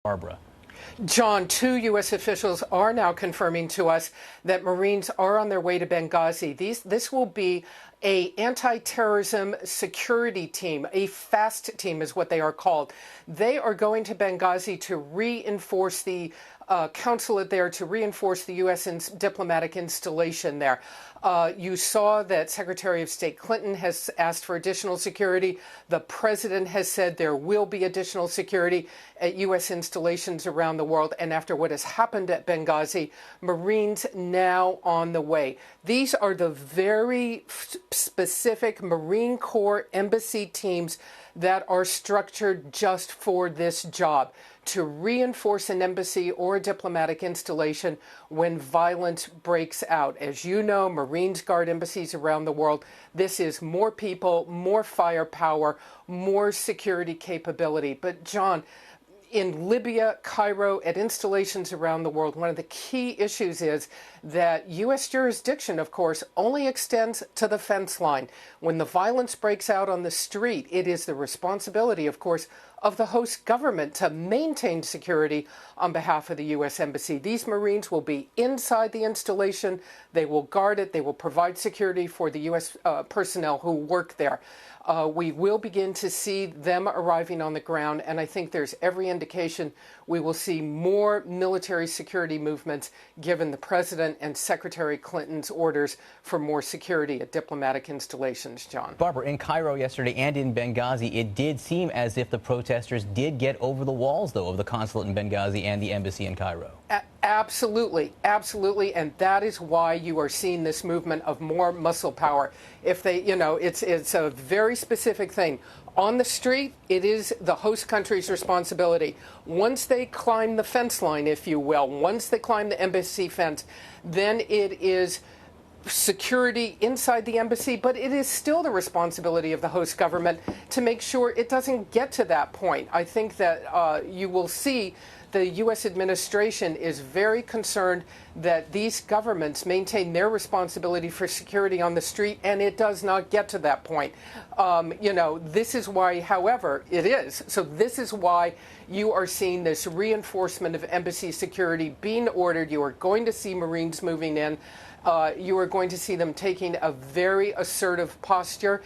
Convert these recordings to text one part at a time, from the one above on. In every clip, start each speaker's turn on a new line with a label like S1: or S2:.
S1: Barbara.
S2: John, 2 U.S. officials are now confirming to us that Marines are on their way to Benghazi. This will be a anti-terrorism security team, a FAST team is what they are called. They are going to Benghazi to reinforce the consulate there, to reinforce the U.S. diplomatic installation there. You saw that Secretary of State Clinton has asked for additional security. The president has said there will be additional security at U.S. installations around the world. And after what has happened at Benghazi, Marines now on the way. These are the very specific Marine Corps embassy teams that are structured just for this job, to reinforce an embassy or a diplomatic installation when violence breaks out. As you know, Marines guard embassies around the world. This is more people, more firepower, more security capability. But John, in Libya, Cairo, at installations around the world, one of the key issues is that U.S. jurisdiction, of course, only extends to the fence line. When the violence breaks out on the street, it is the responsibility, of course, of the host government to maintain security on behalf of the U.S. Embassy. These Marines will be inside the installation. They will guard it. They will provide security for the U.S. Personnel who work there. We will begin to see them arriving on the ground, and I think there's every indication we will see more military security movements given the President and Secretary Clinton's orders for more security at diplomatic installations, John.
S1: Barbara, in Cairo yesterday and in Benghazi, it did seem as if the protesters did get over the walls, though, of the consulate in Benghazi and the embassy in Cairo.
S2: Absolutely, absolutely, and that is why you are seeing this movement of more muscle power. If they, it's a very specific thing. On the street, it is the host country's responsibility. Once they climb the fence line, if you will, once they climb the embassy fence, then it is security inside the embassy, but it is still the responsibility of the host government to make sure it doesn't get to that point. I think that you will see the U.S. administration is very concerned that these governments maintain their responsibility for security on the street, and it does not get to that point. This is why, however, it is. So this is why you are seeing this reinforcement of embassy security being ordered. You are going to see Marines moving in. You are going to see them taking a very assertive posture.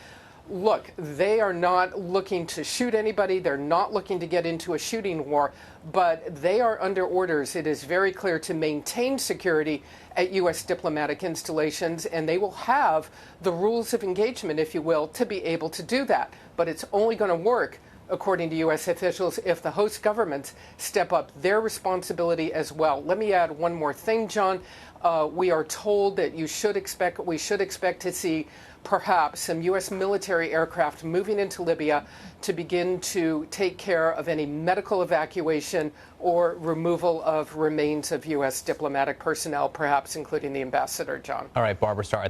S2: Look, they are not looking to shoot anybody. They're not looking to get into a shooting war, but they are under orders. It is very clear to maintain security at U.S. diplomatic installations, and they will have the rules of engagement, if you will, to be able to do that. But it's only going to work, according to U.S. officials, if the host governments step up their responsibility as well. Let me add one more thing, John. We are told that we should expect to see perhaps some U.S. military aircraft moving into Libya to begin to take care of any medical evacuation or removal of remains of U.S. diplomatic personnel, perhaps including the ambassador, John.
S1: All right, Barbara Starr.